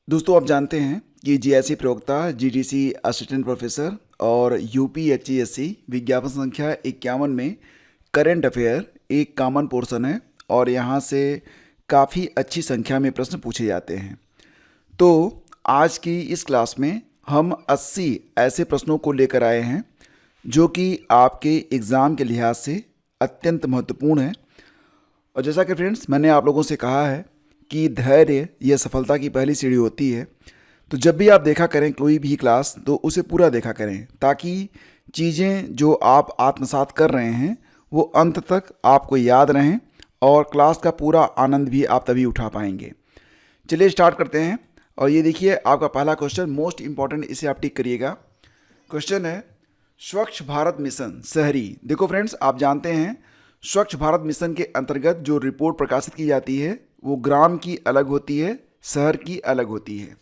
दोस्तों, आप जानते हैं कि जीआईसी प्रवक्ता, जीडीसी असिस्टेंट प्रोफेसर और यूपीएचईएससी विज्ञापन संख्या 51 में करंट अफेयर एक कॉमन पोर्शन है और यहाँ से काफ़ी अच्छी संख्या में प्रश्न पूछे जाते हैं। तो आज की इस क्लास में हम 80 ऐसे प्रश्नों को लेकर आए हैं जो कि आपके एग्ज़ाम के लिहाज से अत्यंत महत्वपूर्ण है। और जैसा कि फ्रेंड्स मैंने आप लोगों से कहा है कि धैर्य यह सफलता की पहली सीढ़ी होती है। तो जब भी आप देखा करें कोई भी क्लास तो उसे पूरा देखा करें ताकि चीज़ें जो आप आत्मसात कर रहे हैं वो अंत तक आपको याद रहें और क्लास का पूरा आनंद भी आप तभी उठा पाएंगे। चलिए स्टार्ट करते हैं। और ये देखिए आपका पहला क्वेश्चन मोस्ट इम्पॉर्टेंट, इसे आप टिक करिएगा। क्वेश्चन है स्वच्छ भारत मिशन शहरी। देखो फ्रेंड्स, आप जानते हैं स्वच्छ भारत मिशन के अंतर्गत जो रिपोर्ट प्रकाशित की जाती है वो ग्राम की अलग होती है, शहर की अलग होती है।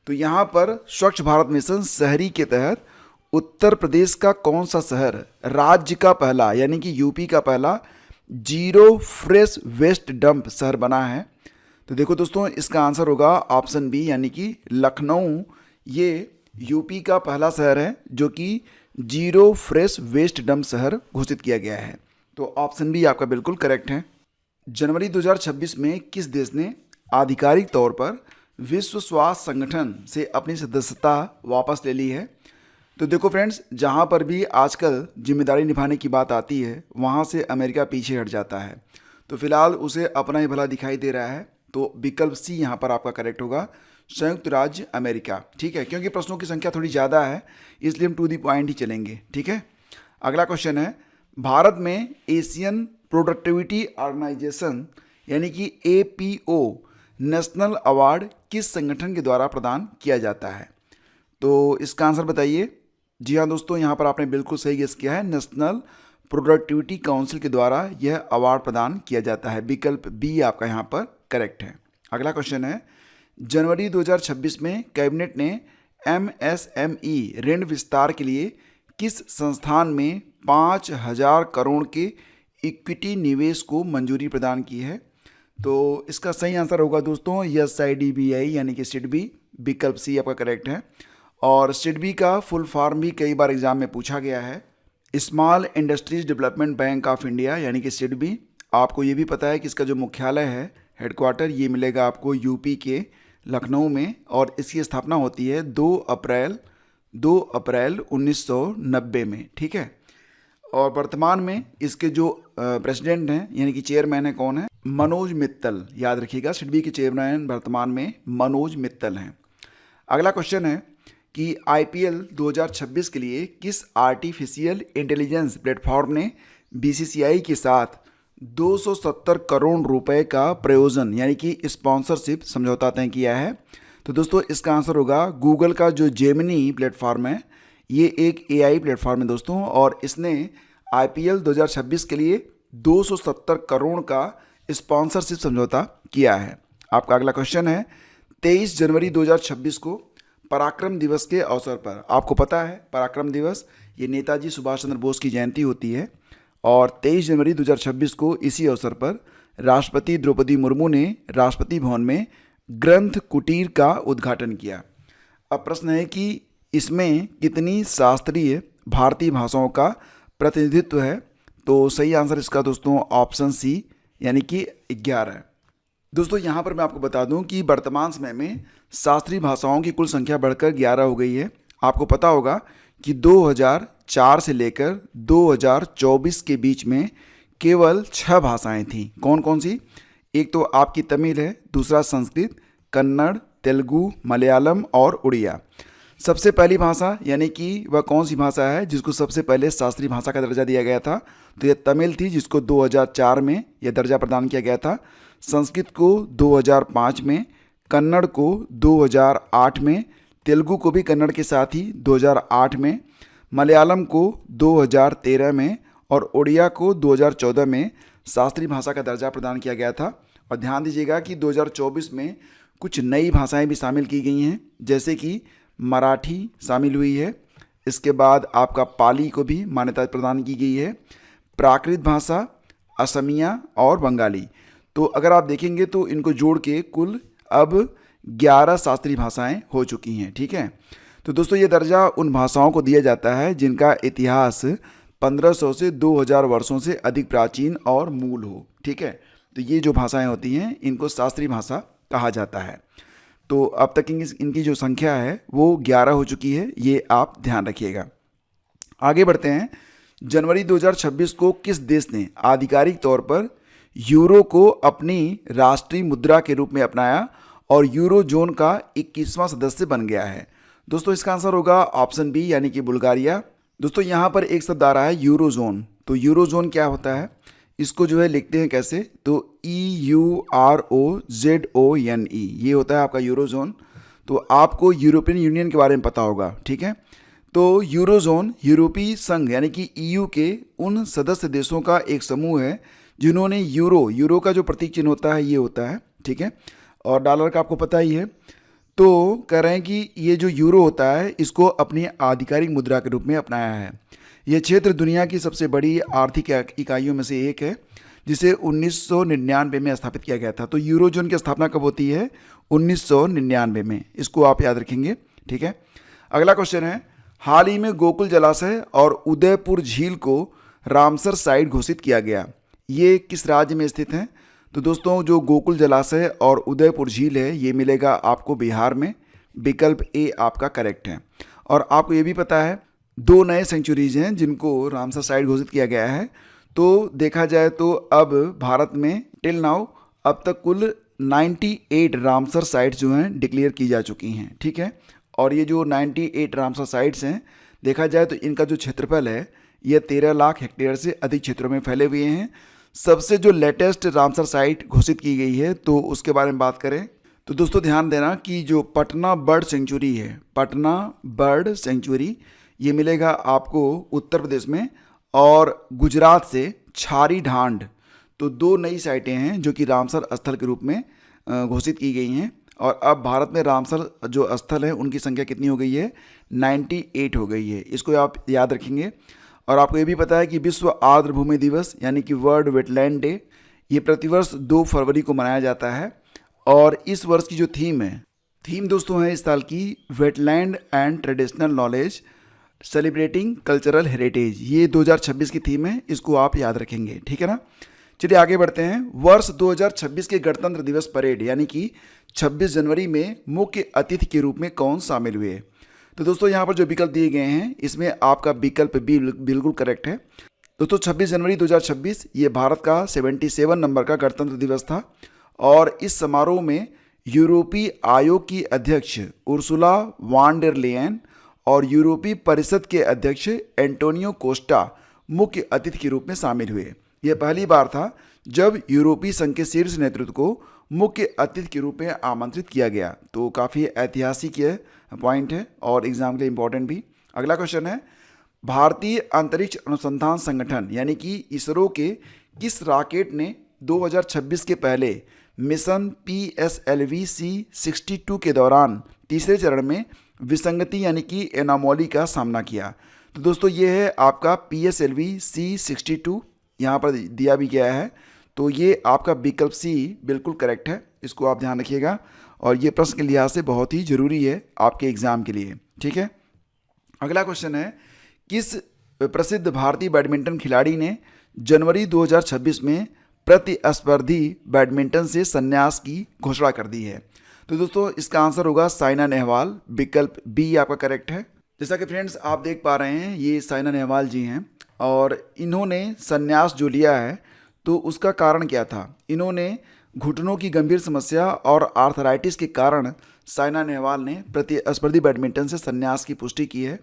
तो यहाँ पर स्वच्छ भारत मिशन शहरी के तहत उत्तर प्रदेश का कौन सा शहर राज्य का पहला यानी कि यूपी का पहला जीरो फ्रेश वेस्ट डंप शहर बना है? तो देखो दोस्तों, इसका आंसर होगा ऑप्शन बी यानी कि लखनऊ। ये यूपी का पहला शहर है जो कि जीरो फ्रेश वेस्ट डंप शहर घोषित किया गया है। तो ऑप्शन बी आपका बिल्कुल करेक्ट है। जनवरी 2026 में किस देश ने आधिकारिक तौर पर विश्व स्वास्थ्य संगठन से अपनी सदस्यता वापस ले ली है? तो देखो फ्रेंड्स, जहाँ पर भी आजकल जिम्मेदारी निभाने की बात आती है वहाँ से अमेरिका पीछे हट जाता है। तो फिलहाल उसे अपना ही भला दिखाई दे रहा है। तो विकल्प सी यहाँ पर आपका करेक्ट होगा, संयुक्त राज्य अमेरिका। ठीक है, क्योंकि प्रश्नों की संख्या थोड़ी ज़्यादा है इसलिए हम टू दी पॉइंट ही चलेंगे। ठीक है, अगला क्वेश्चन है भारत में एशियन प्रोडक्टिविटी ऑर्गेनाइजेशन यानी कि एपीओ नेशनल अवार्ड किस संगठन के द्वारा प्रदान किया जाता है? तो इसका आंसर बताइए। जी हाँ दोस्तों, यहाँ पर आपने बिल्कुल सही गेस किया है, नेशनल प्रोडक्टिविटी काउंसिल के द्वारा यह अवार्ड प्रदान किया जाता है। विकल्प बी आपका यहाँ पर करेक्ट है। अगला क्वेश्चन है जनवरी 2026 में कैबिनेट ने एमएसएमई ऋण विस्तार के लिए किस संस्थान में 5,000 करोड़ के इक्विटी निवेश को मंजूरी प्रदान की है? तो इसका सही आंसर होगा दोस्तों SIDBI यानी कि सिडबी। विकल्प सी आपका करेक्ट है। और सिडबी का फुल फॉर्म भी कई बार एग्जाम में पूछा गया है, small industries development bank of India यानी कि सिडबी। आपको ये भी पता है कि इसका जो मुख्यालय है, हेडक्वार्टर, ये मिलेगा आपको यूपी के लखनऊ में और इसकी स्थापना होती है 2 अप्रैल 1990 में। ठीक है, और वर्तमान में इसके जो प्रेसिडेंट हैं यानी कि चेयरमैन है, कौन है? मनोज मित्तल। याद रखिएगा, सिडबी के चेयरमैन वर्तमान में मनोज मित्तल हैं। अगला क्वेश्चन है कि IPL 2026 के लिए किस आर्टिफिशियल इंटेलिजेंस प्लेटफॉर्म ने BCCI के साथ 270 करोड़ रुपए का प्रयोजन यानी कि स्पॉन्सरशिप समझौता तय किया है? तो दोस्तों इसका आंसर होगा गूगल का जो जेमिनी प्लेटफॉर्म है, ये एक AI प्लेटफॉर्म है दोस्तों, और इसने IPL 2026 के लिए 270 करोड़ का स्पॉन्सरशिप समझौता किया है। आपका अगला क्वेश्चन है 23 जनवरी 2026 को पराक्रम दिवस के अवसर पर, आपको पता है पराक्रम दिवस ये नेताजी सुभाष चंद्र बोस की जयंती होती है और 23 जनवरी 2026 को इसी अवसर पर राष्ट्रपति द्रौपदी मुर्मू ने राष्ट्रपति भवन में ग्रंथ कुटीर का उद्घाटन किया। अब प्रश्न है कि इसमें कितनी शास्त्रीय भारतीय भाषाओं का प्रतिनिधित्व है? तो सही आंसर इसका दोस्तों ऑप्शन सी यानी कि 11। दोस्तों यहाँ पर मैं आपको बता दूं कि वर्तमान समय में शास्त्रीय भाषाओं की कुल संख्या बढ़कर 11 हो गई है। आपको पता होगा कि 2004 से लेकर 2024 के बीच में केवल 6 भाषाएं थीं। कौन कौन सी? एक तो आपकी तमिल है, दूसरा संस्कृत, कन्नड़, तेलुगु, मलयालम और उड़िया। सबसे पहली भाषा यानी कि वह कौन सी भाषा है जिसको सबसे पहले शास्त्रीय भाषा का दर्जा दिया गया था? तो यह तमिल थी जिसको 2004 में यह दर्जा प्रदान किया गया था। संस्कृत को 2005 में, कन्नड़ को 2008 में, तेलुगु को भी कन्नड़ के साथ ही 2008 में, मलयालम को 2013 में और उड़िया को 2014 में शास्त्रीय भाषा का दर्जा प्रदान किया गया था। और ध्यान दीजिएगा कि 2024 में कुछ नई भाषाएं भी शामिल की गई हैं, जैसे कि मराठी शामिल हुई है। इसके बाद आपका पाली को भी मान्यता प्रदान की गई है, प्राकृत भाषा, असमिया और बंगाली। तो अगर आप देखेंगे तो इनको जोड़ के कुल अब 11 शास्त्रीय भाषाएं हो चुकी हैं। ठीक है, तो दोस्तों ये दर्जा उन भाषाओं को दिया जाता है जिनका इतिहास 1500 से 2000 वर्षों से अधिक प्राचीन और मूल हो। ठीक है, तो ये जो भाषाएं होती हैं इनको शास्त्रीय भाषा कहा जाता है। तो अब तक इनकी जो संख्या है वो 11 हो चुकी है, ये आप ध्यान रखिएगा। आगे बढ़ते हैं। जनवरी 2026 को किस देश ने आधिकारिक तौर पर यूरो को अपनी राष्ट्रीय मुद्रा के रूप में अपनाया और यूरो जोन का 21वां सदस्य बन गया है? दोस्तों इसका आंसर होगा ऑप्शन बी यानी कि बुल्गारिया। दोस्तों यहाँ पर एक शब्द आ रहा है यूरो जोन। तो यूरो जोन क्या होता है, इसको जो है लिखते हैं कैसे, तो EUROZONE, ये होता है आपका यूरो जोन। तो आपको यूरोपियन यूनियन के बारे में पता होगा। ठीक है, तो यूरो जोन यूरोपीय संघ यानी कि EU के उन सदस्य देशों का एक समूह है जिन्होंने यूरो का जो प्रतीक चिन्ह होता है ये होता है। ठीक है, और डॉलर का आपको पता ही है। तो कह रहे हैं कि ये जो यूरो होता है इसको अपनी आधिकारिक मुद्रा के रूप में अपनाया है। यह क्षेत्र दुनिया की सबसे बड़ी आर्थिक इकाइयों में से एक है जिसे 1999 में स्थापित किया गया था। तो यूरो जोन की स्थापना कब होती है? 1999 में। इसको आप याद रखेंगे। ठीक है, अगला क्वेश्चन है, हाल ही में गोकुल जलाशय और उदयपुर झील को रामसर साइट घोषित किया गया, ये किस राज्य में स्थित है? तो दोस्तों जो गोकुल जलाशय और उदयपुर झील है ये मिलेगा आपको बिहार में। विकल्प ए आपका करेक्ट है। और आपको ये भी पता है 2 नए सेंचुरीज हैं जिनको रामसर साइट घोषित किया गया है। तो देखा जाए तो अब भारत में टिल नाउ अब तक कुल 98 रामसर साइट्स जो हैं डिक्लेयर की जा चुकी हैं। ठीक है, और ये जो 98 रामसर साइट्स हैं देखा जाए तो इनका जो क्षेत्रफल है यह 13 लाख हेक्टेयर से अधिक क्षेत्रों में फैले हुए हैं। सबसे जो लेटेस्ट रामसर साइट घोषित की गई है तो उसके बारे में बात करें तो दोस्तों ध्यान देना कि जो पटना बर्ड सेंचुरी है, पटना बर्ड सेंचुरी, ये मिलेगा आपको उत्तर प्रदेश में, और गुजरात से छारी ढांड। तो 2 नई साइटें हैं जो कि रामसर स्थल के रूप में घोषित की गई हैं। और अब भारत में रामसर जो स्थल है उनकी संख्या कितनी हो गई है? 98 हो गई है। इसको आप याद रखेंगे। और आपको ये भी पता है कि विश्व आर्द्र भूमि दिवस यानी कि वर्ल्ड वेटलैंड डे ये प्रतिवर्ष 2 फरवरी को मनाया जाता है। और इस वर्ष की जो थीम दोस्तों है इस साल की wetland and traditional knowledge celebrating cultural heritage, ये 2026 की थीम है। इसको आप याद रखेंगे। ठीक है ना, चलिए आगे बढ़ते हैं। वर्ष 2026 के गणतंत्र दिवस परेड यानी कि 26 जनवरी में मुख्य अतिथि के रूप में कौन शामिल हुए? तो दोस्तों यहाँ पर जो विकल्प दिए गए हैं इसमें आपका विकल्प बी बिल्कुल करेक्ट है। दोस्तों 26 जनवरी 2026 ये भारत का 77 नंबर का गणतंत्र दिवस था। और इस समारोह में यूरोपीय आयोग की अध्यक्ष उर्सुला वान डेर लेयन और यूरोपीय परिषद के अध्यक्ष एंटोनियो कोस्टा मुख्य अतिथि के रूप में शामिल हुए। यह पहली बार था जब यूरोपीय संघ के शीर्ष नेतृत्व को मुख्य अतिथि के रूप में आमंत्रित किया गया। तो काफ़ी ऐतिहासिक यह पॉइंट है और एग्जाम के लिए इम्पोर्टेंट भी। अगला क्वेश्चन है, भारतीय अंतरिक्ष अनुसंधान संगठन यानी कि इसरो के किस रॉकेट ने 2026 के पहले मिशन PSLV-C62 के दौरान तीसरे चरण में विसंगति यानी कि एनामोली का सामना किया? तो दोस्तों ये है आपका PSLV-C62, यहाँ पर दिया भी गया है। तो ये आपका विकल्प सी बिल्कुल करेक्ट है। इसको आप ध्यान रखिएगा और ये प्रश्न के लिहाज से बहुत ही जरूरी है आपके एग्जाम के लिए। ठीक है, अगला क्वेश्चन है, किस प्रसिद्ध भारतीय बैडमिंटन खिलाड़ी ने जनवरी 2026 में प्रतिस्पर्धी बैडमिंटन से संन्यास की घोषणा कर दी है? तो दोस्तों इसका आंसर होगा साइना नेहवाल। विकल्प बी आपका करेक्ट है। जैसा कि फ्रेंड्स आप देख पा रहे हैं ये साइना नेहवाल जी हैं और इन्होंने संन्यास जो लिया है तो उसका कारण क्या था? इन्होंने घुटनों की गंभीर समस्या और आर्थराइटिस के कारण साइना नेहवाल ने प्रतिस्पर्धी बैडमिंटन से संन्यास की पुष्टि की है।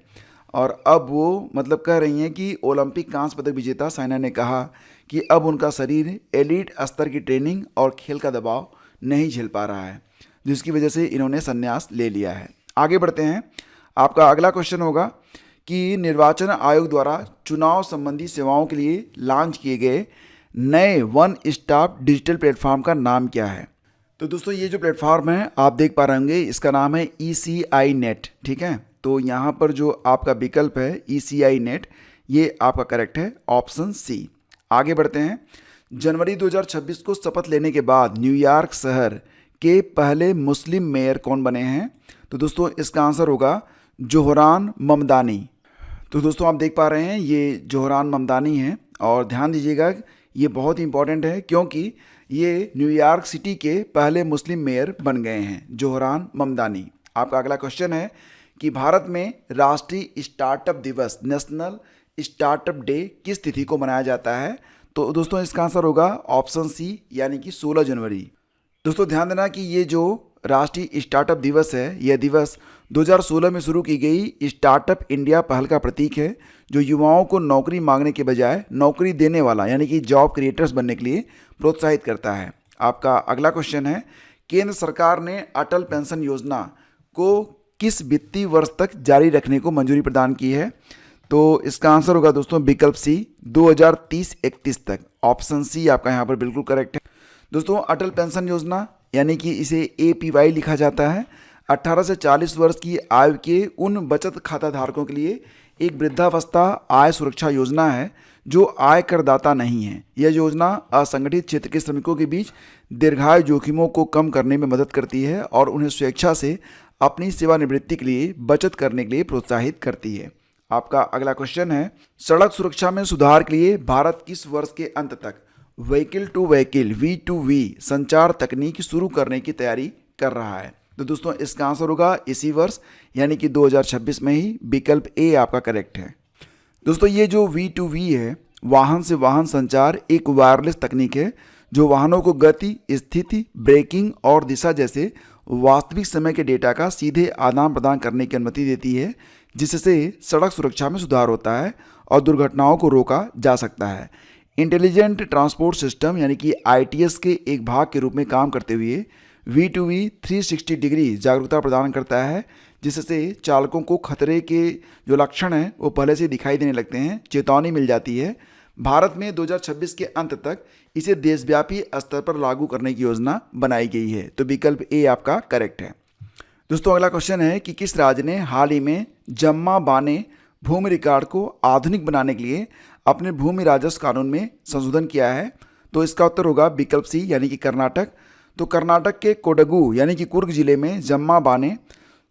और अब वो मतलब कह रही हैं कि ओलंपिक कांस्य पदक विजेता साइना ने कहा कि अब उनका शरीर एलीट स्तर की ट्रेनिंग और खेल का दबाव नहीं झेल पा रहा है, जिसकी वजह से इन्होंने संन्यास ले लिया है। आगे बढ़ते हैं। आपका अगला क्वेश्चन होगा कि निर्वाचन आयोग द्वारा चुनाव संबंधी सेवाओं के लिए लॉन्च किए गए नए वन स्टॉप डिजिटल प्लेटफॉर्म का नाम क्या है? तो दोस्तों ये जो प्लेटफॉर्म है आप देख पा रहे होंगे इसका नाम है ECI नेट। ठीक है, तो यहाँ पर जो आपका विकल्प है ECI नेट ये आपका करेक्ट है, ऑप्शन सी। आगे बढ़ते हैं। जनवरी 2026 को शपथ लेने के बाद न्यूयॉर्क शहर के पहले मुस्लिम मेयर कौन बने हैं? तो दोस्तों इसका आंसर होगा जोहरान ममदानी। तो दोस्तों आप देख पा रहे हैं ये जोहरान ममदानी हैं, और ध्यान दीजिएगा ये बहुत ही इंपॉर्टेंट है क्योंकि ये न्यूयॉर्क सिटी के पहले मुस्लिम मेयर बन गए हैं, जोहरान ममदानी। आपका अगला क्वेश्चन है कि भारत में राष्ट्रीय स्टार्टअप दिवस, नेशनल स्टार्टअप डे, किस तिथि को मनाया जाता है? तो दोस्तों इसका आंसर होगा ऑप्शन सी, यानी कि 16 जनवरी। दोस्तों ध्यान देना कि ये जो राष्ट्रीय स्टार्टअप दिवस है, यह दिवस 2016 में शुरू की गई स्टार्टअप इंडिया पहल का प्रतीक है, जो युवाओं को नौकरी मांगने के बजाय नौकरी देने वाला, यानी कि जॉब क्रिएटर्स बनने के लिए प्रोत्साहित करता है। आपका अगला क्वेश्चन है, केंद्र सरकार ने अटल पेंशन योजना को किस वित्तीय वर्ष तक जारी रखने को मंजूरी प्रदान की है? तो इसका आंसर होगा दोस्तों विकल्प सी, 2030-31 तक। ऑप्शन सी आपका यहाँ पर बिल्कुल करेक्ट है। दोस्तों अटल पेंशन योजना, यानी कि इसे APY लिखा जाता है, 18 से 40 वर्ष की आयु के उन बचत खाता धारकों के लिए एक वृद्धावस्था आय सुरक्षा योजना है जो आय करदाता नहीं है। यह योजना असंगठित क्षेत्र के श्रमिकों के बीच दीर्घायु जोखिमों को कम करने में मदद करती है और उन्हें स्वेच्छा से अपनी सेवानिवृत्ति के लिए बचत करने के लिए प्रोत्साहित करती है। आपका अगला क्वेश्चन है, सड़क सुरक्षा में सुधार के लिए भारत किस वर्ष के अंत तक व्हीकल टू व्हीकल V2V संचार तकनीक शुरू करने की तैयारी कर रहा है? तो दोस्तों इसका आंसर होगा इसी वर्ष, यानी कि 2026 में ही। विकल्प ए आपका करेक्ट है। दोस्तों ये जो V2V है, वाहन से वाहन संचार, एक वायरलेस तकनीक है जो वाहनों को गति, स्थिति, ब्रेकिंग और दिशा जैसे वास्तविक समय के डेटा का सीधे आदान प्रदान करने की अनुमति देती है, जिससे सड़क सुरक्षा में सुधार होता है और दुर्घटनाओं को रोका जा सकता है। इंटेलिजेंट ट्रांसपोर्ट सिस्टम, यानी कि ITS के एक भाग के रूप में काम करते हुए V2V 360 डिग्री जागरूकता प्रदान करता है, जिससे चालकों को खतरे के जो लक्षण हैं वो पहले से दिखाई देने लगते हैं, चेतावनी मिल जाती है। भारत में 2026 के अंत तक इसे देशव्यापी स्तर पर लागू करने की योजना बनाई गई है। तो विकल्प ए आपका करेक्ट है। दोस्तों अगला क्वेश्चन है कि किस राज्य ने हाल ही में जम्मा बाने भूमि रिकॉर्ड को आधुनिक बनाने के लिए अपने भूमि राजस्व कानून में संशोधन किया है? तो इसका उत्तर होगा विकल्प सी, यानी कि कर्नाटक। तो कर्नाटक के कोडगु, यानी कि कुर्ग जिले में जम्मा बाने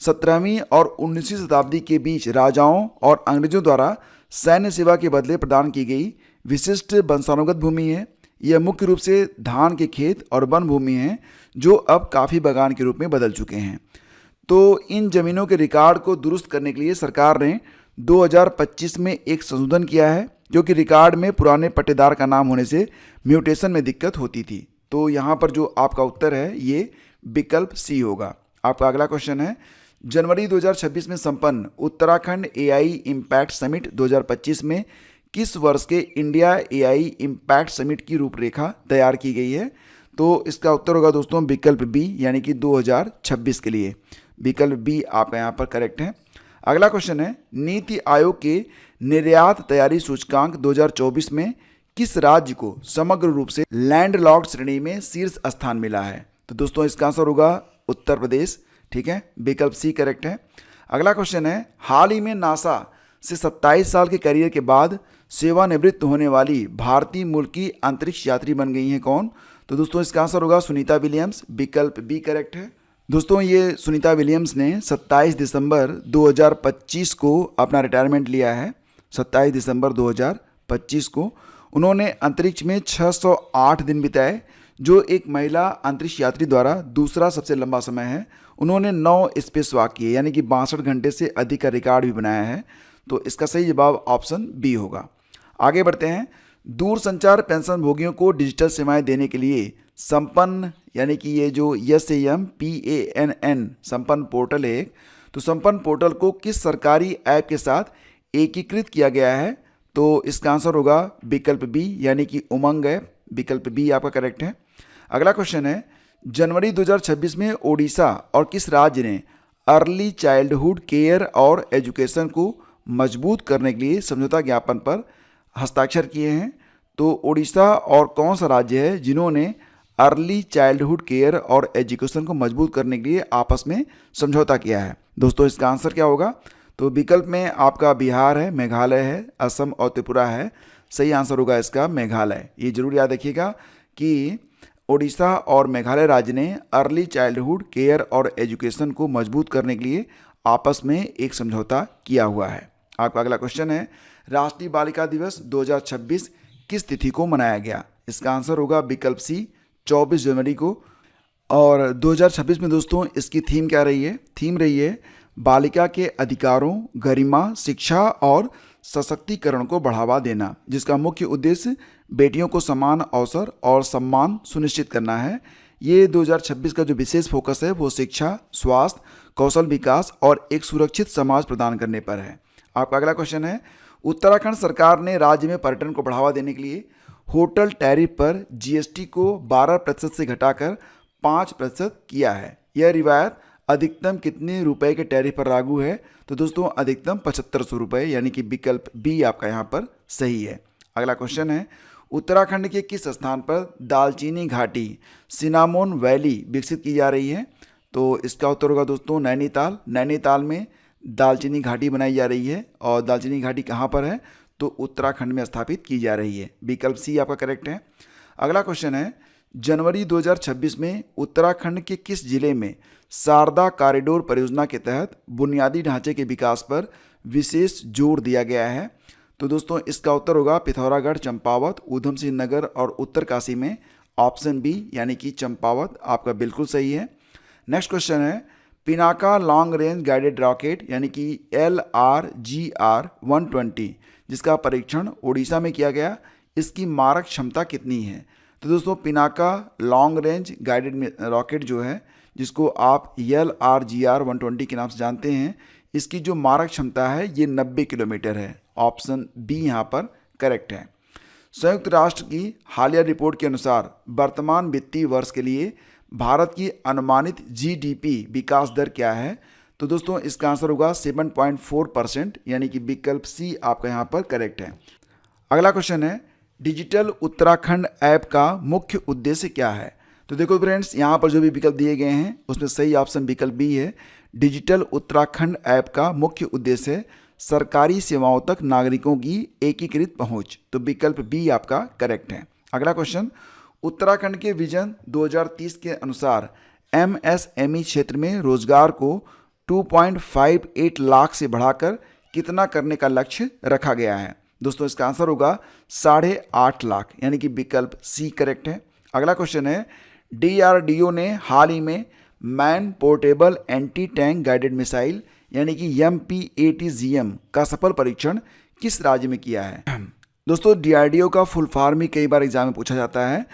17वीं और 19वीं शताब्दी के बीच राजाओं और अंग्रेजों द्वारा सैन्य सेवा के बदले प्रदान की गई विशिष्ट वंशानुगत भूमि है। यह मुख्य रूप से धान के खेत और वन भूमि है, जो अब काफ़ी बागान के रूप में बदल चुके हैं। तो इन जमीनों के रिकॉर्ड को दुरुस्त करने के लिए सरकार ने 2025 में एक संशोधन किया है, क्योंकि रिकॉर्ड में पुराने पट्टेदार का नाम होने से म्यूटेशन में दिक्कत होती थी। तो यहाँ पर जो आपका उत्तर है ये विकल्प सी होगा। आपका अगला क्वेश्चन है, जनवरी 2026 में संपन्न उत्तराखंड AI इम्पैक्ट समिट 2025 में किस वर्ष के इंडिया AI इम्पैक्ट समिट की रूपरेखा तैयार की गई है? तो इसका उत्तर होगा दोस्तों विकल्प बी, यानी कि 2026 के लिए। विकल्प बी आपका यहाँ पर करेक्ट है। अगला क्वेश्चन है, नीति आयोग के निर्यात तैयारी सूचकांक 2024 में किस राज्य को समग्र रूप से लैंडलॉक्ड श्रेणी में शीर्ष स्थान मिला है? तो दोस्तों इसका आंसर होगा उत्तर प्रदेश। ठीक है, विकल्प सी करेक्ट है। अगला क्वेश्चन है, हाल ही में नासा से 27 साल के करियर के बाद सेवानिवृत्त होने वाली भारतीय मूल की अंतरिक्ष यात्री बन गई हैं कौन? तो दोस्तों इसका आंसर होगा सुनीता विलियम्स। विकल्प बी करेक्ट है। दोस्तों ये सुनीता विलियम्स ने 27 दिसंबर 2025 को अपना रिटायरमेंट लिया है। 27 दिसंबर 2025 को उन्होंने अंतरिक्ष में 608 दिन बिताए, जो एक महिला अंतरिक्ष यात्री द्वारा दूसरा सबसे लंबा समय है। उन्होंने 9 स्पेस वॉक किए, यानी कि 62 घंटे से अधिक का रिकॉर्ड भी बनाया है। तो इसका सही जवाब ऑप्शन बी होगा। आगे बढ़ते हैं, दूरसंचार पेंशन भोगियों को डिजिटल सेवाएं देने के लिए संपन्न, यानी कि ये जो SAMPANN संपन्न पोर्टल है, तो संपन्न पोर्टल को किस सरकारी ऐप के साथ एकीकृत किया गया है? तो इसका आंसर होगा विकल्प बी, यानी कि उमंग ऐप। विकल्प बी आपका करेक्ट है। अगला क्वेश्चन है, जनवरी 2026 में ओडिशा और किस राज्य ने अर्ली चाइल्डहुड केयर और एजुकेशन को मजबूत करने के लिए समझौता ज्ञापन पर हस्ताक्षर किए हैं? तो ओडिशा और कौन सा राज्य है जिन्होंने अर्ली चाइल्डहुड केयर और एजुकेशन को मजबूत करने के लिए आपस में समझौता किया है? दोस्तों इसका आंसर क्या होगा? तो विकल्प में आपका बिहार है, मेघालय है, असम और त्रिपुरा है। सही आंसर होगा इसका मेघालय। ये जरूर याद रखिएगा कि ओडिशा और मेघालय राज्य ने अर्ली चाइल्डहुड केयर और एजुकेशन को मजबूत करने के लिए आपस में एक समझौता किया हुआ है। आपका अगला क्वेश्चन है, राष्ट्रीय बालिका दिवस 2026 किस तिथि को मनाया गया? इसका आंसर होगा विकल्प सी 24 जनवरी को। और 2026 में दोस्तों इसकी थीम क्या रही है? थीम रही है बालिका के अधिकारों, गरिमा, शिक्षा और सशक्तिकरण को बढ़ावा देना, जिसका मुख्य उद्देश्य बेटियों को समान अवसर और सम्मान सुनिश्चित करना है। ये 2026 का जो विशेष फोकस है वो शिक्षा, स्वास्थ्य, कौशल विकास और एक सुरक्षित समाज प्रदान करने पर है। आपका अगला क्वेश्चन है, उत्तराखंड सरकार ने राज्य में पर्यटन को बढ़ावा देने के लिए होटल टैरिफ पर जीएसटी को 12% से घटाकर 5% किया है। यह रिवायत अधिकतम कितने रुपए के टैरिफ पर लागू है? तो दोस्तों अधिकतम 7500 रुपये, यानी कि विकल्प बी आपका यहाँ पर सही है। अगला क्वेश्चन है, उत्तराखंड के किस स्थान पर दालचीनी घाटी सिनामोन वैली विकसित की जा रही है? तो इसका उत्तर होगा दोस्तों नैनीताल। नैनीताल में दालचीनी घाटी बनाई जा रही है। और दालचीनी घाटी कहाँ पर है? तो उत्तराखंड में स्थापित की जा रही है। विकल्प सी आपका करेक्ट है। अगला क्वेश्चन है, जनवरी 2026 में उत्तराखंड के किस जिले में शारदा कॉरिडोर परियोजना के तहत बुनियादी ढांचे के विकास पर विशेष जोर दिया गया है? तो दोस्तों इसका उत्तर होगा पिथौरागढ़, चंपावत, ऊधम सिंह नगर और उत्तरकाशी में ऑप्शन बी यानी कि चंपावत आपका बिल्कुल सही है। नेक्स्ट क्वेश्चन है, Pinaka long range guided rocket यानी कि LRGR-120 जिसका परीक्षण ओडिशा में किया गया, इसकी मारक क्षमता कितनी है? तो दोस्तों Pinaka long range guided rocket जो है, जिसको आप LRGR-120 के नाम से जानते हैं, इसकी जो मारक क्षमता है ये 90 किलोमीटर है। ऑप्शन बी यहाँ पर करेक्ट है। संयुक्त राष्ट्र की हालिया रिपोर्ट के अनुसार वर्तमान वित्तीय वर्ष के लिए भारत की अनुमानित GDP विकास दर क्या है? तो दोस्तों इसका आंसर होगा 7.4%, यानी कि विकल्प सी आपका यहाँ पर करेक्ट है। अगला क्वेश्चन है, डिजिटल उत्तराखंड ऐप का मुख्य उद्देश्य क्या है? तो देखो फ्रेंड्स, यहाँ पर जो भी विकल्प दिए गए हैं उसमें सही ऑप्शन विकल्प बी है। डिजिटल उत्तराखंड ऐप का मुख्य उद्देश्य है सरकारी सेवाओं तक नागरिकों की एकीकृत पहुंच। तो विकल्प बी आपका करेक्ट है। अगला क्वेश्चन, उत्तराखंड के विजन 2030 के अनुसार MSME क्षेत्र में रोजगार को 2.58 लाख से बढ़ाकर कितना करने का लक्ष्य रखा गया है? दोस्तों इसका आंसर होगा 8.5 लाख, यानी कि विकल्प सी करेक्ट है। अगला क्वेश्चन है, DRDO ने हाल ही में man portable anti tank guided missile यानी कि MPATGM का सफल परीक्षण किस राज्य में किया है? दोस्तों DRDO का फुल फॉर्म ही कई बार एग्जाम में पूछा जाता है,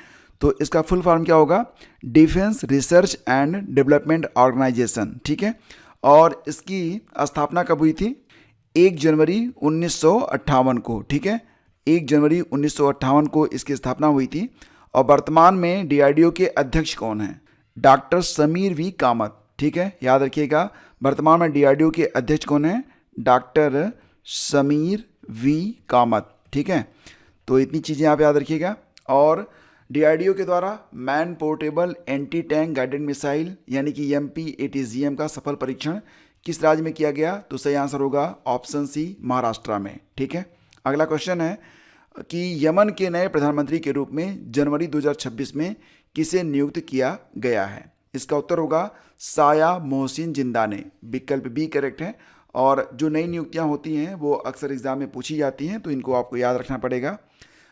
तो इसका फुल फॉर्म क्या होगा? Defence research and development organisation, ठीक है। और इसकी स्थापना कब हुई थी? 1 जनवरी 1958 को, ठीक है। 1 जनवरी 1958 को इसकी स्थापना हुई थी। और वर्तमान में DRDO के अध्यक्ष कौन हैं? डॉक्टर समीर वी कामत, ठीक है, याद रखिएगा। वर्तमान में DRDO के अध्यक्ष कौन हैं? डॉक्टर समीर वी कामत, ठीक है। तो इतनी चीज़ें आप याद रखिएगा। और DRDO के द्वारा man portable anti tank guided missile यानी कि MPATGM का सफल परीक्षण किस राज्य में किया गया? तो सही आंसर होगा ऑप्शन सी महाराष्ट्र में, ठीक है। अगला क्वेश्चन है कि यमन के नए प्रधानमंत्री के रूप में जनवरी 2026 में किसे नियुक्त किया गया है? इसका उत्तर होगा साया मोहसिन जिंदा ने। विकल्प बी करेक्ट है। और जो नई नियुक्तियां होती हैं वो अक्सर एग्जाम में पूछी जाती हैं, तो इनको आपको याद रखना पड़ेगा।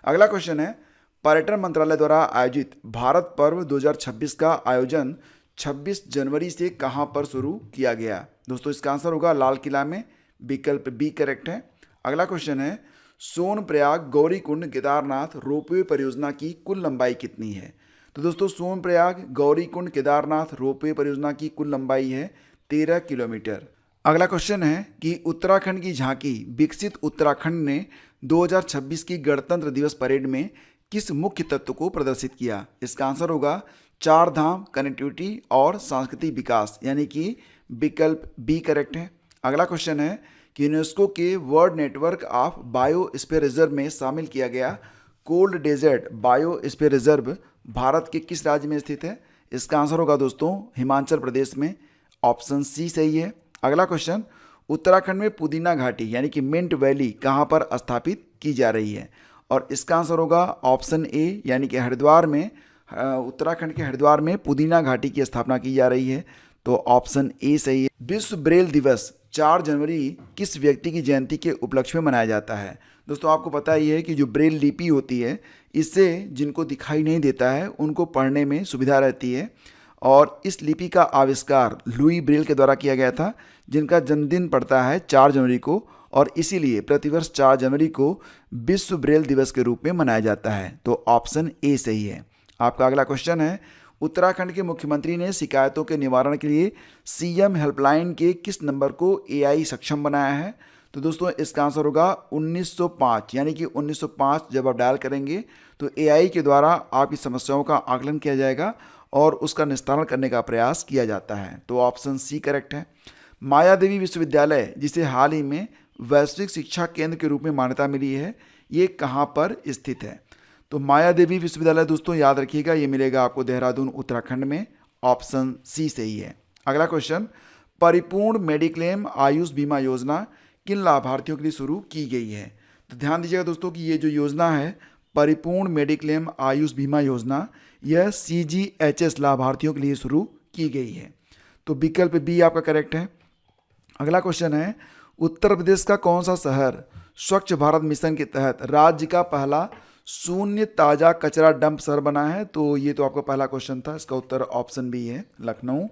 अगला क्वेश्चन है, पर्यटन मंत्रालय द्वारा आयोजित भारत पर्व 2026 का आयोजन 26 जनवरी से कहां पर शुरू किया गया? दोस्तों इसका आंसर होगा लाल किला में। विकल्प बी करेक्ट है। अगला क्वेश्चन है, सोनप्रयाग गौरीकुंड केदारनाथ रोपवे परियोजना की कुल लंबाई कितनी है? तो दोस्तों सोनप्रयाग गौरीकुंड केदारनाथ रोपवे परियोजना की कुल लंबाई है 13 किलोमीटर। अगला क्वेश्चन है कि उत्तराखंड की झांकी विकसित उत्तराखंड ने 2026 की गणतंत्र दिवस परेड में किस मुख्य तत्व को प्रदर्शित किया? इसका आंसर होगा 4 धाम, कनेक्टिविटी और सांस्कृतिक विकास, यानी कि विकल्प बी करेक्ट है। अगला क्वेश्चन है कि यूनेस्को के world network of biosphere reserve में शामिल किया गया cold desert biosphere reserve Bharat के किस राज्य में स्थित है? इसका आंसर होगा दोस्तों हिमाचल प्रदेश में। ऑप्शन सी सही है। अगला क्वेश्चन, उत्तराखंड में पुदीना घाटी यानी कि मिंट वैली कहाँ पर स्थापित की जा रही है? और इसका आंसर होगा ऑप्शन ए यानी कि हरिद्वार में। उत्तराखंड के हरिद्वार में पुदीना घाटी की स्थापना की जा रही है, तो ऑप्शन ए सही है। विश्व ब्रेल दिवस 4 जनवरी किस व्यक्ति की जयंती के उपलक्ष्य में मनाया जाता है? दोस्तों आपको पता ही है कि जो ब्रेल लिपि होती है, इससे जिनको दिखाई नहीं देता है उनको पढ़ने में सुविधा रहती है, और इस लिपि का आविष्कार लुई ब्रेल के द्वारा किया गया था, जिनका जन्मदिन पड़ता है 4 जनवरी को, और इसीलिए प्रतिवर्ष 4 जनवरी को विश्व ब्रेल दिवस के रूप में मनाया जाता है, तो ऑप्शन ए सही है। आपका अगला क्वेश्चन है, उत्तराखंड के मुख्यमंत्री ने शिकायतों के निवारण के लिए सीएम हेल्पलाइन के किस नंबर को एआई सक्षम बनाया है? तो दोस्तों इसका आंसर होगा 1905, यानी कि 1905 जब आप डायल करेंगे तो एआई के द्वारा आपकी समस्याओं का आकलन किया जाएगा और उसका निस्तारण करने का प्रयास किया जाता है, तो ऑप्शन सी करेक्ट है। माया देवी विश्वविद्यालय, जिसे हाल ही में वैश्विक शिक्षा केंद्र के रूप में मान्यता मिली है, ये कहाँ पर स्थित है? तो माया देवी विश्वविद्यालय दोस्तों याद रखिएगा, ये मिलेगा आपको देहरादून उत्तराखंड में, ऑप्शन सी सही है। अगला क्वेश्चन, परिपूर्ण मेडिक्लेम आयुष बीमा योजना किन लाभार्थियों के लिए शुरू की गई है? तो ध्यान दीजिएगा दोस्तों कि ये जो योजना है परिपूर्ण मेडिक्लेम आयुष बीमा योजना, यह CGHS लाभार्थियों के लिए शुरू की गई है, तो विकल्प बी आपका करेक्ट है। अगला क्वेश्चन है, उत्तर प्रदेश का कौन सा शहर स्वच्छ भारत मिशन के तहत राज्य का पहला शून्य ताज़ा कचरा डंप शहर बना है? तो ये तो आपका पहला क्वेश्चन था, इसका उत्तर ऑप्शन बी है, लखनऊ।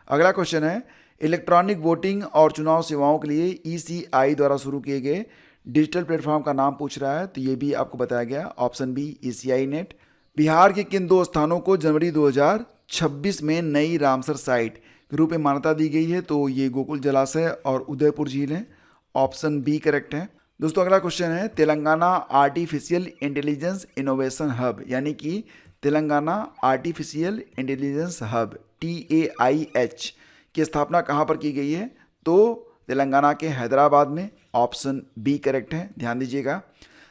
अगला क्वेश्चन है, इलेक्ट्रॉनिक वोटिंग और चुनाव सेवाओं के लिए ECI द्वारा शुरू किए गए डिजिटल प्लेटफॉर्म का नाम पूछ रहा है, तो ये भी आपको बताया गया, option B ECI net. Bihar के किन 2 स्थानों को जनवरी 2026 में नई रामसर साइट के रूप में मान्यता दी गई है? तो ये गोकुल जलाशय और उदयपुर झील है, ऑप्शन बी करेक्ट है। दोस्तों अगला क्वेश्चन है, Telangana artificial intelligence innovation hub, यानी कि Telangana artificial intelligence hub TAIH की स्थापना कहाँ पर की गई है? तो तेलंगाना के हैदराबाद में, ऑप्शन बी करेक्ट है, ध्यान दीजिएगा।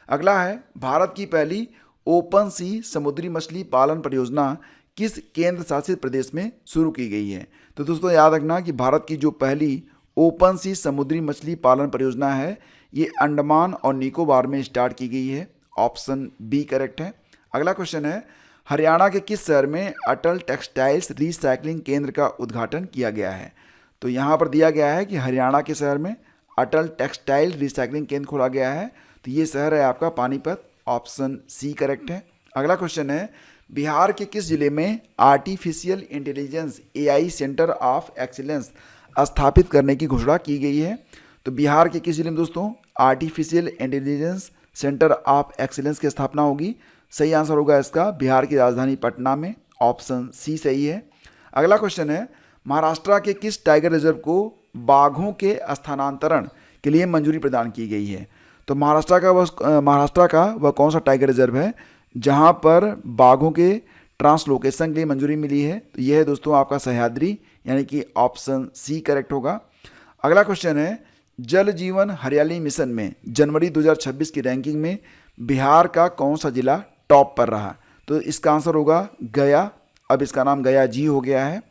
अगला है, भारत की पहली ओपन सी समुद्री मछली पालन परियोजना किस केंद्र शासित प्रदेश में शुरू की गई है? तो दोस्तों याद रखना कि भारत की जो पहली ओपन सी समुद्री मछली पालन परियोजना है, ये अंडमान और निकोबार में स्टार्ट की गई है, ऑप्शन बी करेक्ट है। अगला क्वेश्चन है, हरियाणा के किस शहर में अटल टेक्सटाइल्स रिसाइकलिंग केंद्र का उद्घाटन किया गया है? तो यहाँ पर दिया गया है कि हरियाणा के शहर में अटल टेक्सटाइल रिसाइकलिंग केंद्र खोला गया है, तो ये शहर है आपका पानीपत, ऑप्शन सी करेक्ट है। अगला क्वेश्चन है, बिहार के किस जिले में artificial intelligence AI centre of excellence स्थापित करने की घोषणा की गई है? तो बिहार के किस जिले में दोस्तों artificial intelligence centre of excellence की स्थापना होगी? सही आंसर होगा इसका बिहार की राजधानी पटना में, ऑप्शन सी सही है। अगला क्वेश्चन है, महाराष्ट्र के किस टाइगर रिजर्व को बाघों के स्थानांतरण के लिए मंजूरी प्रदान की गई है? तो महाराष्ट्र का वह कौन सा टाइगर रिजर्व है जहां पर बाघों के ट्रांसलोकेशन के लिए मंजूरी मिली है? तो यह है दोस्तों आपका सह्याद्री, यानी कि ऑप्शन सी करेक्ट होगा। अगला क्वेश्चन है, जल जीवन हरियाली मिशन में जनवरी 2026 की रैंकिंग में बिहार का कौन सा जिला टॉप पर रहा? तो इसका आंसर होगा गया, अब इसका नाम गया जी हो गया है।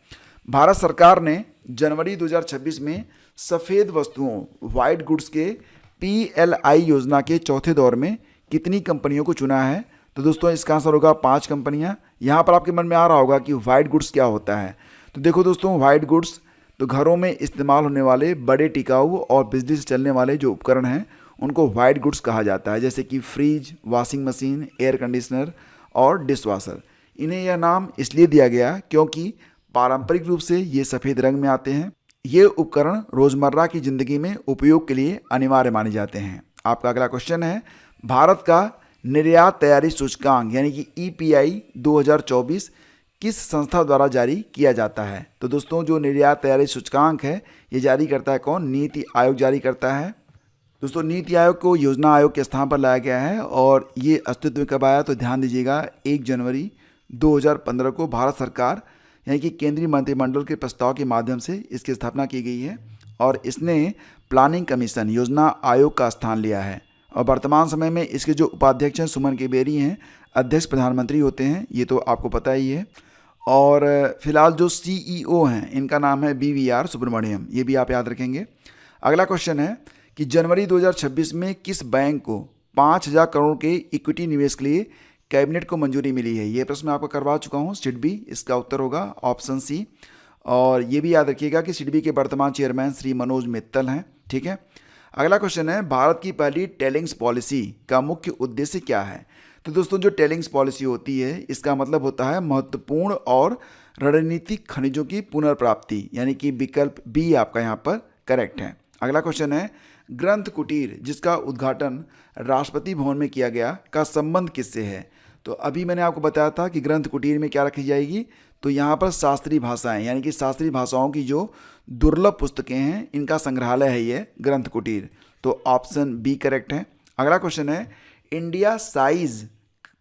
भारत सरकार ने जनवरी 2026 में सफ़ेद वस्तुओं वाइट गुड्स के PLI योजना के चौथे दौर में कितनी कंपनियों को चुना है? तो दोस्तों इसका आंसर होगा 5 कंपनियां। यहाँ पर आपके मन में आ रहा होगा कि वाइट गुड्स क्या होता है? तो देखो दोस्तों, वाइट गुड्स तो घरों में इस्तेमाल होने वाले बड़े टिकाऊ और बिजली से चलने वाले जो उपकरण हैं उनको वाइट गुड्स कहा जाता है, जैसे कि fridge, washing machine, air conditioner और डिश वॉशर। इन्हें यह नाम इसलिए दिया गया क्योंकि पारंपरिक रूप से ये सफ़ेद रंग में आते हैं। ये उपकरण रोज़मर्रा की ज़िंदगी में उपयोग के लिए अनिवार्य माने जाते हैं। आपका अगला क्वेश्चन है, भारत का निर्यात तैयारी सूचकांक यानी कि EPI 2024 किस संस्था द्वारा जारी किया जाता है? तो दोस्तों जो निर्यात तैयारी सूचकांक है ये जारी करता है कौन? नीति आयोग जारी करता है। दोस्तों नीति आयोग को योजना आयोग के स्थान पर लाया गया है और ये अस्तित्व में कब आया? तो ध्यान दीजिएगा 1 जनवरी 2015 को भारत सरकार यानी कि केंद्रीय मंत्रिमंडल के प्रस्ताव के माध्यम से इसकी स्थापना की गई है और इसने प्लानिंग कमीशन योजना आयोग का स्थान लिया है। और वर्तमान समय में इसके जो उपाध्यक्ष हैं सुमन के बेरी हैं, अध्यक्ष प्रधानमंत्री होते हैं, ये तो आपको पता ही है। और फिलहाल जो CEO हैं इनका नाम है BVR सुब्रमण्यम, ये भी आप याद रखेंगे। अगला क्वेश्चन है कि जनवरी 2026 में किस बैंक को 5,000 करोड़ के इक्विटी निवेश के लिए कैबिनेट को मंजूरी मिली है? ये प्रश्न मैं आपको करवा चुका हूँ। सिडबी इसका उत्तर होगा ऑप्शन सी। और ये भी याद रखिएगा कि सिडबी के वर्तमान चेयरमैन श्री मनोज मित्तल हैं। ठीक है, अगला क्वेश्चन है, भारत की पहली टेलिंग्स पॉलिसी का मुख्य उद्देश्य क्या है? तो दोस्तों जो टेलिंग्स पॉलिसी होती है इसका मतलब होता है महत्वपूर्ण और रणनीतिक खनिजों की पुनर्प्राप्ति, यानी कि विकल्प बी आपका यहाँ पर करेक्ट है। अगला क्वेश्चन है, ग्रंथ कुटीर जिसका उद्घाटन राष्ट्रपति भवन में किया गया का संबंध किससे है? तो अभी मैंने आपको बताया था कि ग्रंथ कुटीर में क्या रखी जाएगी, तो यहाँ पर शास्त्रीय भाषाएं, यानी कि शास्त्रीय भाषाओं की जो दुर्लभ पुस्तकें हैं इनका संग्रहालय है ये ग्रंथ कुटीर। तो ऑप्शन बी करेक्ट है। अगला क्वेश्चन है, इंडिया साइज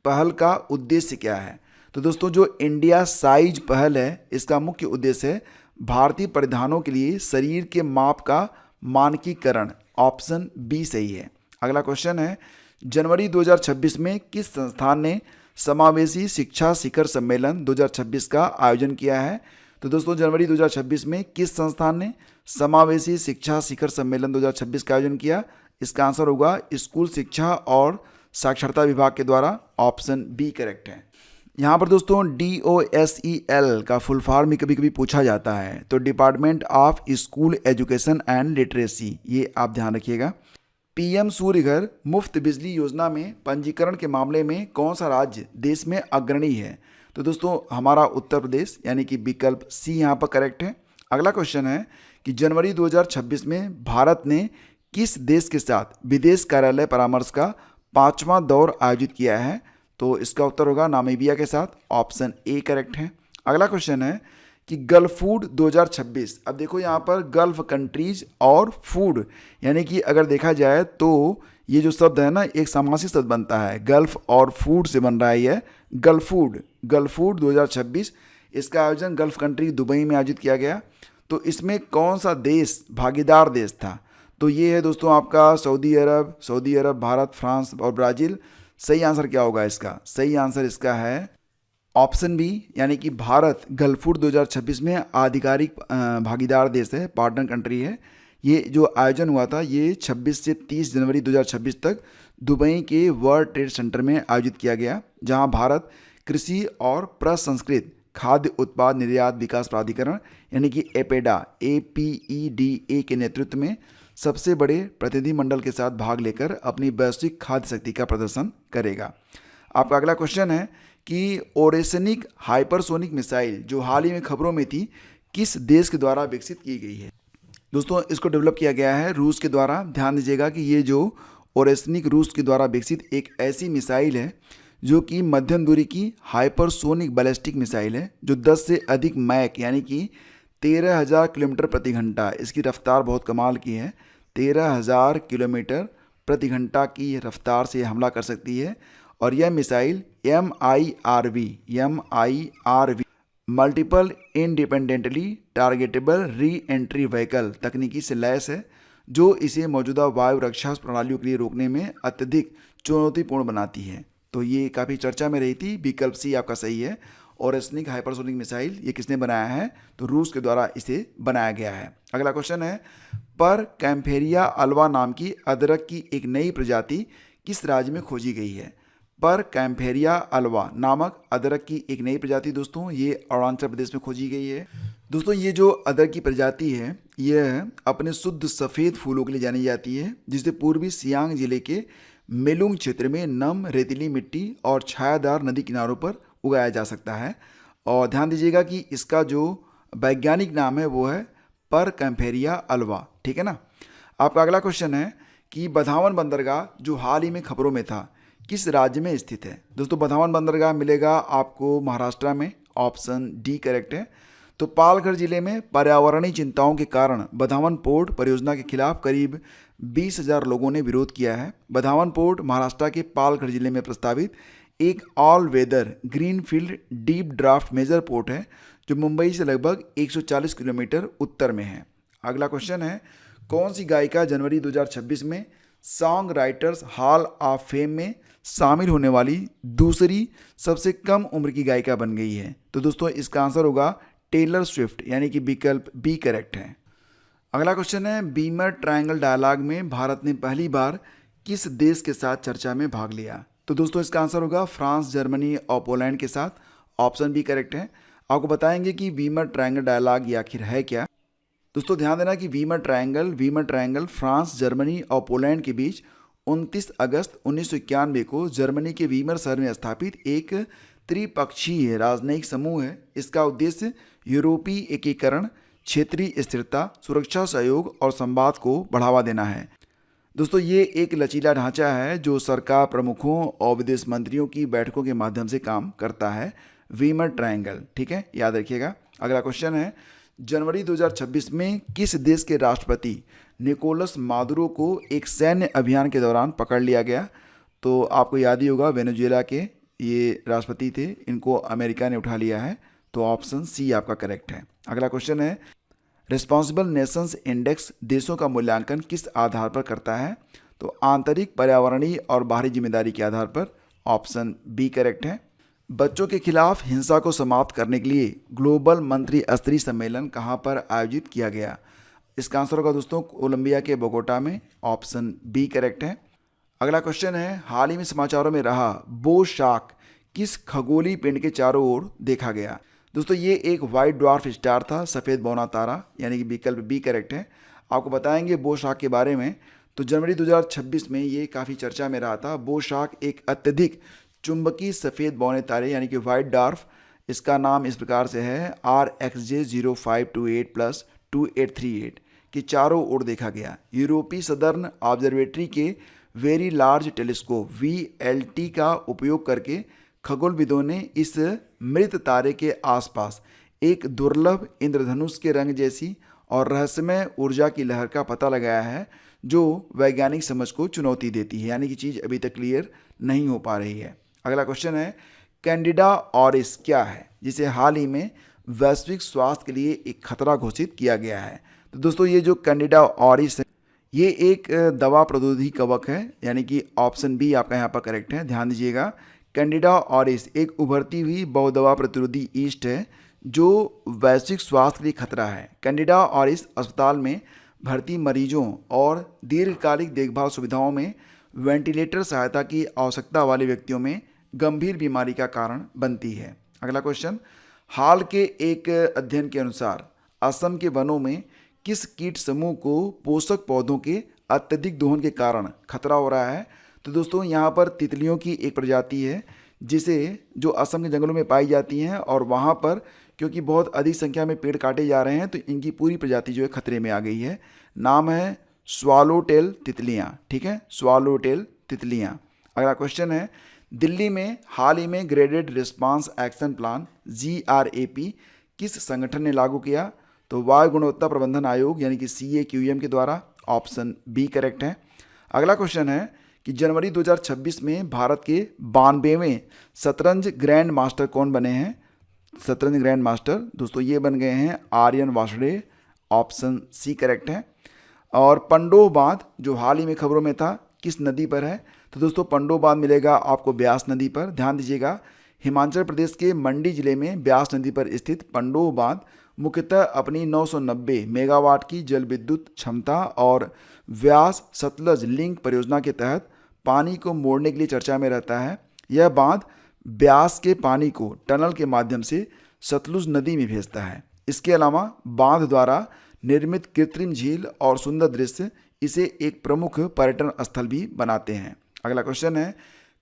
पहल का उद्देश्य क्या है? तो दोस्तों जो इंडिया साइज पहल है इसका मुख्य उद्देश्य है भारतीय परिधानों के लिए शरीर के माप का मानकीकरण। ऑप्शन बी सही है। अगला क्वेश्चन है, जनवरी 2026 में किस संस्थान ने समावेशी शिक्षा शिखर सम्मेलन 2026 का आयोजन किया है? तो दोस्तों जनवरी 2026 में किस संस्थान ने समावेशी शिक्षा शिखर सम्मेलन 2026 का आयोजन किया? इसका आंसर होगा स्कूल शिक्षा और साक्षरता विभाग के द्वारा। ऑप्शन बी करेक्ट है। यहाँ पर दोस्तों DOSEL का फुल फॉर्म कभी कभी पूछा जाता है, तो department of school education and literacy, ये आप ध्यान रखिएगा। PM सूर्य घर मुफ्त बिजली योजना में पंजीकरण के मामले में कौन सा राज्य देश में अग्रणी है? तो दोस्तों हमारा उत्तर प्रदेश, यानी कि विकल्प सी यहाँ पर करेक्ट है। अगला क्वेश्चन है कि जनवरी 2026 में भारत ने किस देश के साथ विदेश कार्यालय परामर्श का 5वां दौर आयोजित किया है? तो इसका उत्तर होगा नामीबिया के साथ। ऑप्शन ए करेक्ट है। अगला क्वेश्चन है कि गल्फ फूड 2026, अब देखो यहाँ पर गल्फ कंट्रीज और फूड, यानी कि अगर देखा जाए तो ये जो शब्द है ना एक समासी शब्द बनता है, गल्फ और फूड से बन रहा है ये गल्फ फूड 2026। इसका आयोजन गल्फ कंट्री दुबई में आयोजित किया गया। तो इसमें कौन सा देश भागीदार देश था? तो ये है दोस्तों आपका सऊदी अरब, भारत, फ्रांस और ब्राज़ील। सही आंसर क्या होगा इसका? सही आंसर इसका है ऑप्शन बी, यानी कि भारत गल्फ फूड 2026 में आधिकारिक भागीदार देश है, पार्टनर कंट्री है। ये जो आयोजन हुआ था ये 26 से 30 जनवरी 2026 तक दुबई के वर्ल्ड ट्रेड सेंटर में आयोजित किया गया, जहां भारत कृषि और प्रसंस्कृत खाद्य उत्पाद निर्यात विकास प्राधिकरण, यानी कि APEDA के नेतृत्व में सबसे बड़े प्रतिनिधिमंडल के साथ भाग लेकर अपनी वैश्विक खाद्य शक्ति का प्रदर्शन करेगा। आपका अगला क्वेश्चन है कि ओरेसनिक हाइपरसोनिक मिसाइल जो हाल ही में खबरों में थी किस देश के द्वारा विकसित की गई है? दोस्तों इसको डेवलप किया गया है रूस के द्वारा। ध्यान दीजिएगा कि ये जो ओरेसनिक रूस के द्वारा विकसित एक ऐसी मिसाइल है जो कि मध्यम दूरी की हाइपरसोनिक बैलिस्टिक मिसाइल है, जो 10 से अधिक मैक यानी कि 13,000 किलोमीटर प्रति घंटा, इसकी रफ्तार बहुत कमाल की है, 13,000 किलोमीटर प्रति घंटा की रफ्तार से हमला कर सकती है। और यह missile MIRV multiple independently targetable re entry vehicle तकनीकी से लैस है, जो इसे मौजूदा वायु रक्षा प्रणालियों के लिए रोकने में अत्यधिक चुनौतीपूर्ण बनाती है। तो ये काफ़ी चर्चा में रही थी। विकल्प सी आपका सही है। ओरेसनिक हाइपरसोनिक मिसाइल ये किसने बनाया है? तो रूस के द्वारा इसे बनाया गया है। अगला क्वेश्चन है, पर कैम्फेरिया अल्वा नाम की अदरक की एक नई प्रजाति किस राज्य में खोजी गई है? पर कैम्फेरिया अल्वा नामक अदरक की एक नई प्रजाति दोस्तों ये अरुणाचल प्रदेश में खोजी गई है। दोस्तों ये जो अदरक की प्रजाति है यह अपने शुद्ध सफ़ेद फूलों के लिए जानी जाती है, जिसे पूर्वी सियांग जिले के मेलुंग क्षेत्र में नम रेतीली मिट्टी और छायादार नदी किनारों पर उगाया जा सकता है। और ध्यान दीजिएगा कि इसका जो वैज्ञानिक नाम है वो है पर कैम्फेरिया अल्वा। ठीक है ना। आपका अगला क्वेश्चन है कि बधावन बंदरगाह जो हाल ही में खबरों में था किस राज्य में स्थित है? दोस्तों बधावन बंदरगाह मिलेगा आपको महाराष्ट्र में। ऑप्शन डी करेक्ट है। तो पालघर जिले में पर्यावरणीय चिंताओं के कारण बधावन पोर्ट परियोजना के खिलाफ करीब 20,000 लोगों ने विरोध किया है। बधावन पोर्ट महाराष्ट्र के पालघर जिले में प्रस्तावित एक all weather greenfield deep draft major port है, जो मुंबई से लगभग 140 किलोमीटर उत्तर में है। अगला क्वेश्चन है, कौन सी गायिका जनवरी 2026 में song writers hall of fame में शामिल होने वाली दूसरी सबसे कम उम्र की गायिका बन गई है? तो दोस्तों इसका आंसर होगा टेलर स्विफ्ट, यानी कि विकल्प बी करेक्ट है। अगला क्वेश्चन है, बीमर ट्रायंगल डायलॉग में भारत ने पहली बार किस देश के साथ चर्चा में भाग लिया? तो दोस्तों इसका आंसर होगा फ्रांस, जर्मनी और पोलैंड के साथ। ऑप्शन बी करेक्ट है। आपको बताएंगे कि वीमर ट्रायंगल डायलॉग ये आखिर है क्या। दोस्तों ध्यान देना कि वीमर ट्रायंगल फ्रांस, जर्मनी और पोलैंड के बीच 29 अगस्त 1991 को जर्मनी के वीमर शहर में स्थापित एक त्रिपक्षीय राजनयिक समूह है। इसका उद्देश्य यूरोपीय एकीकरण, क्षेत्रीय स्थिरता, सुरक्षा सहयोग और संवाद को बढ़ावा देना है। दोस्तों ये एक लचीला ढांचा है जो सरकार प्रमुखों और विदेश मंत्रियों की बैठकों के माध्यम से काम करता है। वीमर ट्रायंगल, ठीक है, याद रखिएगा। अगला क्वेश्चन है, जनवरी 2026 में किस देश के राष्ट्रपति निकोलस मादुरो को एक सैन्य अभियान के दौरान पकड़ लिया गया। तो आपको याद ही होगा वेनेजुएला के ये राष्ट्रपति थे, इनको अमेरिका ने उठा लिया है। तो ऑप्शन सी आपका करेक्ट है। अगला क्वेश्चन है, रिस्पॉन्सिबल नेशंस इंडेक्स देशों का मूल्यांकन किस आधार पर करता है। तो आंतरिक, पर्यावरणीय और बाहरी जिम्मेदारी के आधार पर। ऑप्शन बी करेक्ट है। बच्चों के खिलाफ हिंसा को समाप्त करने के लिए ग्लोबल मंत्री स्तरीय सम्मेलन कहाँ पर आयोजित किया गया। इसका आंसर होगा दोस्तों कोलंबिया के बोगोटा में। ऑप्शन बी करेक्ट है। अगला क्वेश्चन है, हाल ही में समाचारों में रहा बो शार्क किस खगोलीय पिंड के चारों ओर देखा गया। दोस्तों ये एक व्हाइट ड्वार्फ स्टार था, सफ़ेद बौना तारा, यानी कि विकल्प बी करेक्ट है। आपको बताएंगे बो शार्क के बारे में। तो जनवरी 2026 में ये काफ़ी चर्चा में रहा था। बो शार्क एक अत्यधिक चुंबकीय सफ़ेद बौने तारे यानी कि व्हाइट ड्वार्फ, इसका नाम इस प्रकार से है RxJ 0528+2838 के चारों ओर देखा गया। यूरोपीय सदर्न ऑब्जर्वेटरी के वेरी लार्ज टेलीस्कोप VLT का उपयोग करके खगोलविदों ने इस मृत तारे के आसपास एक दुर्लभ इंद्रधनुष के रंग जैसी और रहस्यमय ऊर्जा की लहर का पता लगाया है जो वैज्ञानिक समझ को चुनौती देती है, यानी कि चीज़ अभी तक क्लियर नहीं हो पा रही है। अगला क्वेश्चन है, कैंडिडा ऑरिस क्या है जिसे हाल ही में वैश्विक स्वास्थ्य के लिए एक खतरा घोषित किया गया है। तो दोस्तों ये जो कैंडिडा ऑरिस है ये एक दवा प्रौद्योगिकी कवक है, यानी कि ऑप्शन बी आपका यहाँ पर करेक्ट है। ध्यान दीजिएगा, कैंडिडा ऑरिस एक उभरती हुई बहुदवा प्रतिरोधी ईस्ट है जो वैश्विक स्वास्थ्य के लिए खतरा है। कैंडिडा ऑरिस अस्पताल में भर्ती मरीजों और दीर्घकालिक देखभाल सुविधाओं में वेंटिलेटर सहायता की आवश्यकता वाले व्यक्तियों में गंभीर बीमारी का कारण बनती है। अगला क्वेश्चन, हाल के एक अध्ययन के अनुसार असम के वनों में किस कीट समूह को पोषक पौधों के अत्यधिक दोहन के कारण खतरा हो रहा है। तो दोस्तों यहाँ पर तितलियों की एक प्रजाति है जिसे जो असम के जंगलों में पाई जाती हैं और वहाँ पर क्योंकि बहुत अधिक संख्या में पेड़ काटे जा रहे हैं तो इनकी पूरी प्रजाति जो है खतरे में आ गई है। नाम है स्वालोटेल तितलियाँ, ठीक है, स्वालोटेल तितलियाँ। अगला क्वेश्चन है, दिल्ली में हाल ही में graded response action plan GRAP किस संगठन ने लागू किया। तो वायु गुणवत्ता प्रबंधन आयोग यानी कि CAQM के द्वारा। ऑप्शन बी करेक्ट है। अगला क्वेश्चन है कि जनवरी 2026 में भारत के 92वें शतरंज ग्रैंड मास्टर कौन बने हैं। शतरंज ग्रैंड मास्टर दोस्तों ये बन गए हैं Aryan Vasudev. Option C correct है। और पंडोह बांध जो हाल ही में खबरों में था किस नदी पर है। तो दोस्तों पंडोह बांध मिलेगा आपको ब्यास नदी पर। ध्यान दीजिएगा, हिमाचल प्रदेश के मंडी जिले में ब्यास नदी पर स्थित पंडोह बांध मुख्यतः अपनी 990 मेगावाट की जल विद्युत क्षमता और व्यास सतलज लिंक परियोजना के तहत पानी को मोड़ने के लिए चर्चा में रहता है। यह बांध ब्यास के पानी को टनल के माध्यम से सतलुज नदी में भेजता है। इसके अलावा बांध द्वारा निर्मित कृत्रिम झील और सुंदर दृश्य इसे एक प्रमुख पर्यटन स्थल भी बनाते हैं। अगला क्वेश्चन है,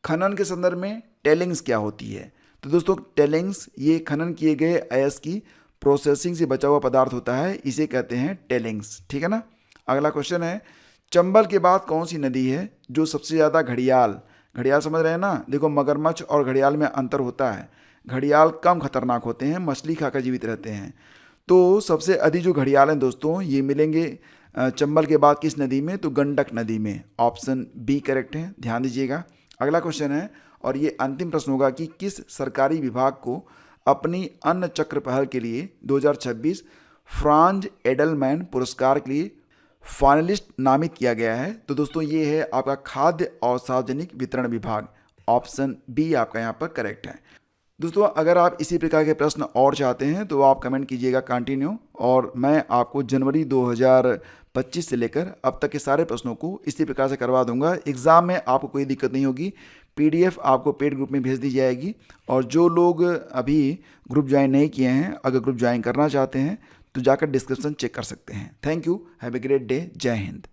खनन के संदर्भ में टेलिंग्स क्या होती है। तो दोस्तों टेलिंग्स ये खनन किए गए अयस्क की प्रोसेसिंग से बचा हुआ पदार्थ होता है, इसे कहते हैं टेलिंग्स, ठीक है ना। अगला क्वेश्चन है, चंबल के बाद कौन सी नदी है जो सबसे ज़्यादा घड़ियाल समझ रहे हैं ना। देखो मगरमच्छ और घड़ियाल में अंतर होता है। घड़ियाल कम खतरनाक होते हैं, मछली खाकर जीवित रहते हैं। तो सबसे अधिक जो घड़ियाल हैं दोस्तों ये मिलेंगे चंबल के बाद किस नदी में। तो गंडक नदी में। ऑप्शन बी करेक्ट है, ध्यान दीजिएगा। अगला क्वेश्चन है और ये अंतिम प्रश्न होगा कि किस सरकारी विभाग को अपनी अन्न चक्र पहल के लिए 2026 फ्रांज एडलमैन पुरस्कार के लिए फाइनलिस्ट नामित किया गया है। तो दोस्तों ये है आपका खाद्य और सार्वजनिक वितरण विभाग। ऑप्शन बी आपका यहाँ पर करेक्ट है। दोस्तों अगर आप इसी प्रकार के प्रश्न और चाहते हैं तो आप कमेंट कीजिएगा कंटिन्यू, और मैं आपको जनवरी 2025 से लेकर अब तक के सारे प्रश्नों को इसी प्रकार से करवा दूंगा। एग्ज़ाम में आपको कोई दिक्कत नहीं होगी। PDF आपको पेड ग्रुप में भेज दी जाएगी। और जो लोग अभी ग्रुप ज्वाइन नहीं किए हैं, अगर ग्रुप ज्वाइन करना चाहते हैं तो जाकर डिस्क्रिप्शन चेक कर सकते हैं। Thank you, have a great day, जय हिंद।